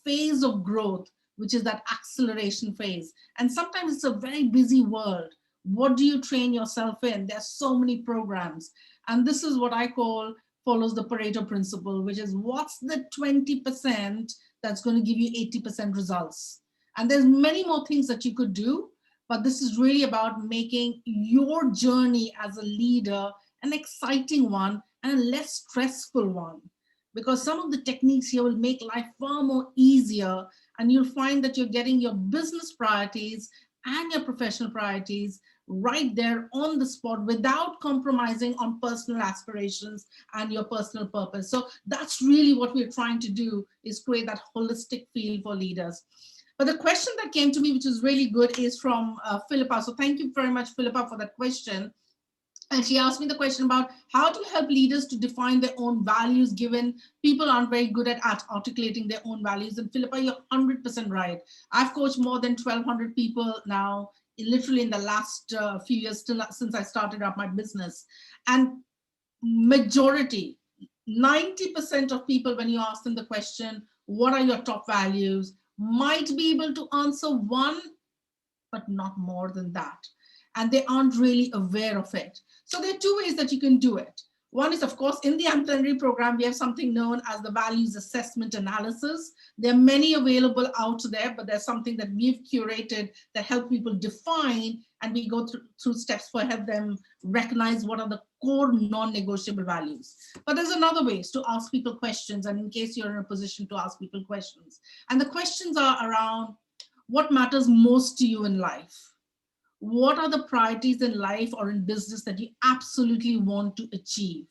phase of growth, which is that acceleration phase. And sometimes it's a very busy world. What do you train yourself in? There's so many programs. And this is what I call follows the Pareto principle, which is what's the 20% that's going to give you 80% results. And there's many more things that you could do, but this is really about making your journey as a leader an exciting one and a less stressful one. Because some of the techniques here will make life far more easier, and you'll find that you're getting your business priorities and your professional priorities right there on the spot without compromising on personal aspirations and your personal purpose. So that's really what we're trying to do, is create that holistic feel for leaders. But the question that came to me, which is really good, is from Philippa. So thank you very much, Philippa, for that question. And she asked me the question about how to help leaders to define their own values, given people aren't very good at articulating their own values. And Philippa, you're 100% right. I've coached more than 1,200 people now, literally in the last few years, since I started up my business. And majority, 90% of people, when you ask them the question, what are your top values, might be able to answer one, but not more than that. And they aren't really aware of it. So there are two ways that you can do it. One is, of course, in the Amplenary program, we have something known as the values assessment analysis. There are many available out there, but there's something that we've curated that help people define, and we go through steps for help them recognize what are the core non-negotiable values. But there's another way, is to ask people questions, and in case you're in a position to ask people questions. And the questions are around what matters most to you in life. What are the priorities in life or in business that you absolutely want to achieve?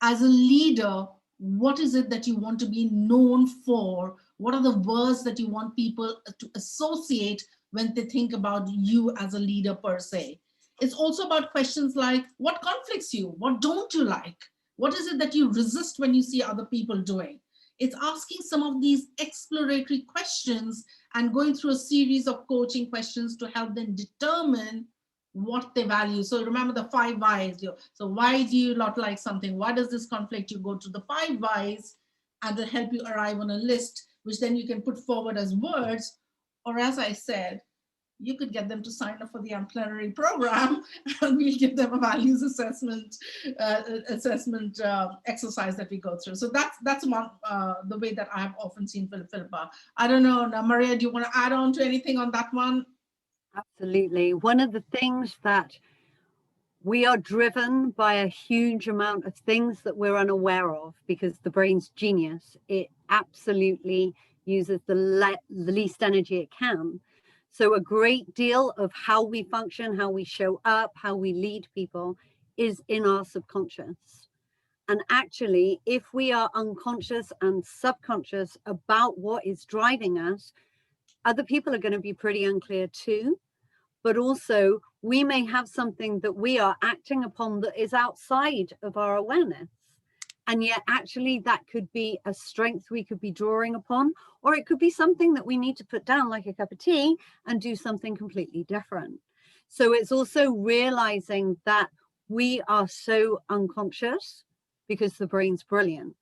As a leader, what is it that you want to be known for? What are the words that you want people to associate when they think about you as a leader per se? It's also about questions like, what conflicts you? What don't you like? What is it that you resist when you see other people doing? It's asking some of these exploratory questions and going through a series of coaching questions to help them determine what they value. So remember the 5 whys. So why do you not like something? Why does this conflict? You go to the 5 whys, and they'll help you arrive on a list, which then you can put forward as words. Or as I said, you could get them to sign up for the Amplenary program, and we'll give them a values assessment exercise that we go through. So that's one the way that I have often seen Philippa. I don't know, now, Maria, do you want to add on to anything on that one? Absolutely. One of the things that we are driven by a huge amount of things that we're unaware of, because the brain's genius. It absolutely uses the least energy it can. So a great deal of how we function, how we show up, how we lead people is in our subconscious. And actually, if we are unconscious and subconscious about what is driving us, other people are going to be pretty unclear too. But also, we may have something that we are acting upon that is outside of our awareness. And yet actually that could be a strength we could be drawing upon, or it could be something that we need to put down like a cup of tea and do something completely different. So it's also realizing that we are so unconscious, because the brain's brilliant.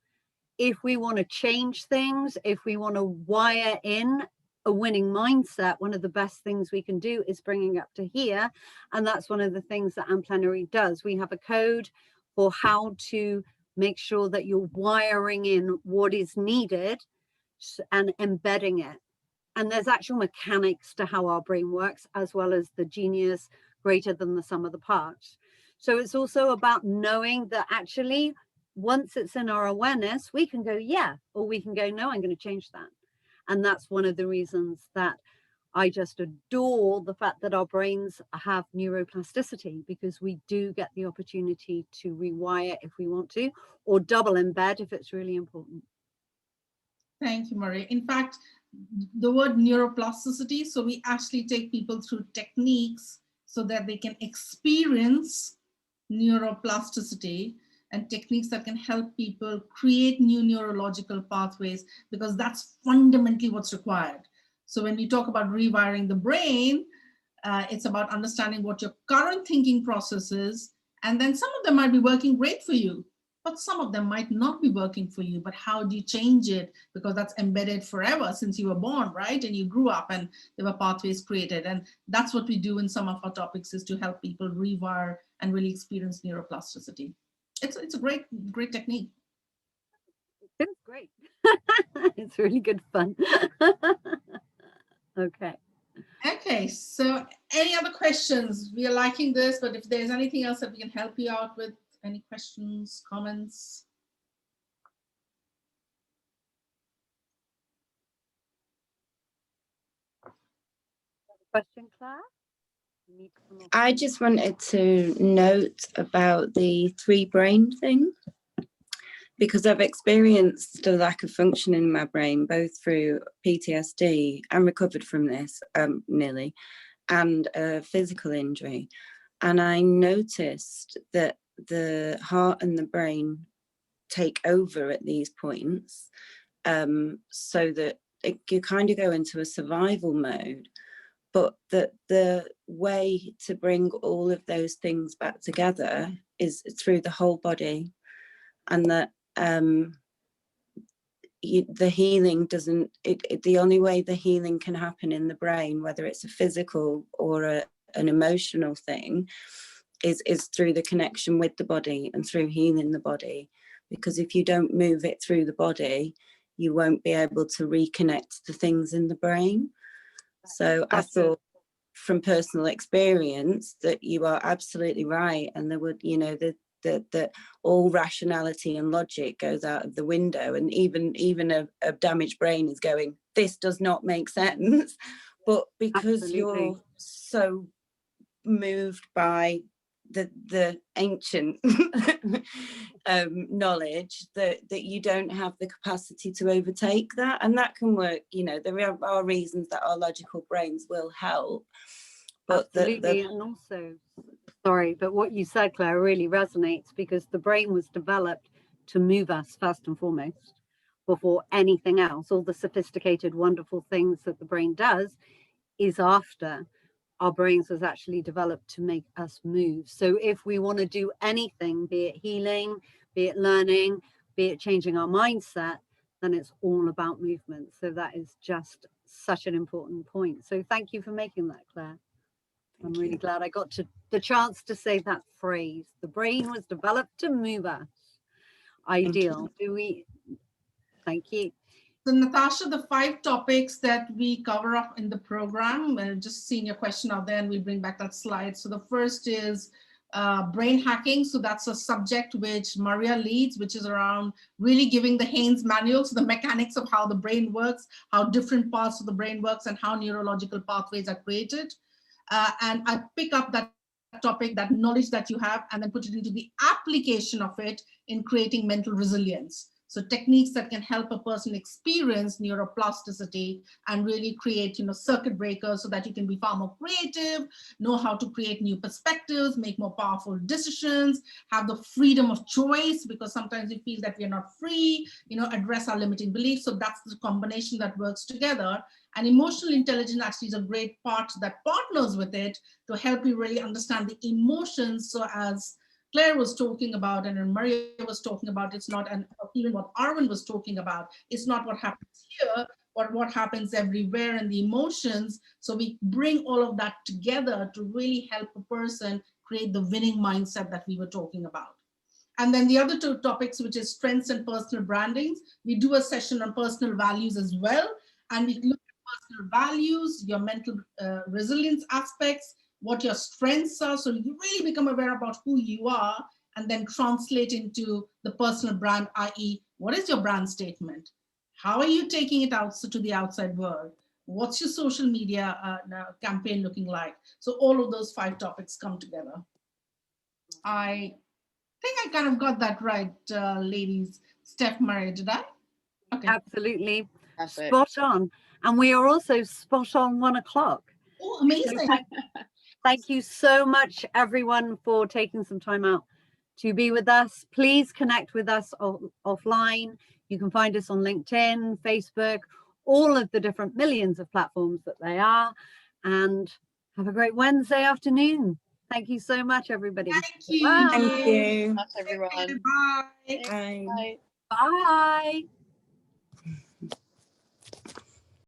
If we want to change things, if we want to wire in a winning mindset, one of the best things we can do is bringing up to here. And that's one of the things that Amplenary does. We have a code for how to make sure that you're wiring in what is needed and embedding it. And there's actual mechanics to how our brain works, as well as the genius greater than the sum of the parts. So it's also about knowing that actually, once it's in our awareness, we can go, yeah, or we can go, no, I'm going to change that. And that's one of the reasons that I just adore the fact that our brains have neuroplasticity, because we do get the opportunity to rewire if we want to, or double embed if it's really important. Thank you, Maria. In fact, the word neuroplasticity, so we actually take people through techniques so that they can experience neuroplasticity and techniques that can help people create new neurological pathways, because that's fundamentally what's required. So when we talk about rewiring the brain, it's about understanding what your current thinking process is, and then some of them might be working great for you, but some of them might not be working for you. But how do you change it? Because that's embedded forever since you were born, right? And you grew up and there were pathways created. And that's what we do in some of our topics, is to help people rewire and really experience neuroplasticity. It's a great technique. It's great. It's really good fun. Okay. Okay, so any other questions? We are liking this, but if there's anything else that we can help you out with, any questions, comments? Question, Claire? I just wanted to note about the 3 brain thing, because I've experienced a lack of function in my brain, both through PTSD and recovered from this nearly, and a physical injury. And I noticed that the heart and the brain take over at these points, so that you kind of go into a survival mode. But that the way to bring all of those things back together is through the whole body, and that the healing doesn't, the only way the healing can happen in the brain, whether it's a physical or an emotional thing, is through the connection with the body and through healing the body. Because if you don't move it through the body, you won't be able to reconnect the things in the brain. So I thought from personal experience that you are absolutely right, and there would, you know, that all rationality and logic goes out of the window, and even a damaged brain is going, this does not make sense. But because you're so moved by the ancient knowledge that you don't have the capacity to overtake that, and that can work. You know, there are reasons that our logical brains will help, but absolutely. And also, sorry, but what you said, Claire, really resonates, because the brain was developed to move us first and foremost before anything else. All the sophisticated, wonderful things that the brain does is after. Our brains was actually developed to make us move. So if we want to do anything, be it healing, be it learning, be it changing our mindset, then it's all about movement. So that is just such an important point. So thank you for making that, Claire. I'm really glad I got the chance to say that phrase. The brain was developed to move us. Ideal. Thank you. So Natasha, the 5 topics that we cover up in the program, just seeing your question out there, and we'll bring back that slide. So the first is brain hacking. So that's a subject which Maria leads, which is around really giving the Haynes manual, so the mechanics of how the brain works, how different parts of the brain works, and how neurological pathways are created. And I pick up that topic, that knowledge that you have, and then put it into the application of it in creating mental resilience. So techniques that can help a person experience neuroplasticity and really create, circuit breakers so that you can be far more creative, know how to create new perspectives, make more powerful decisions, have the freedom of choice, because sometimes we feel that we are not free, address our limiting beliefs. So that's the combination that works together. And emotional intelligence actually is a great part that partners with it to help you really understand the emotions. So as Claire was talking about, and Maria was talking about, it's not, and even what Arvind was talking about, it's not what happens here, but what happens everywhere in the emotions. So we bring all of that together to really help a person create the winning mindset that we were talking about. And then the other 2 topics, which is strengths and personal brandings, we do a session on personal values as well. And we look at personal values, your mental resilience aspects, what your strengths are, so you really become aware about who you are, and then translate into the personal brand, i.e. what is your brand statement? How are you taking it out to the outside world? What's your social media campaign looking like? So all of those 5 topics come together. I think I kind of got that right, ladies. Steph, Maria, did I? Okay. Absolutely. Perfect. Spot on. And we are also spot on 1 o'clock. Oh, amazing. Thank you so much, everyone, for taking some time out to be with us. Please connect with us offline. You can find us on LinkedIn, Facebook, all of the different millions of platforms that they are. And have a great Wednesday afternoon. Thank you so much, everybody. Thank you. Bye. Thank you. That's everyone. Bye. Bye. Bye. Bye.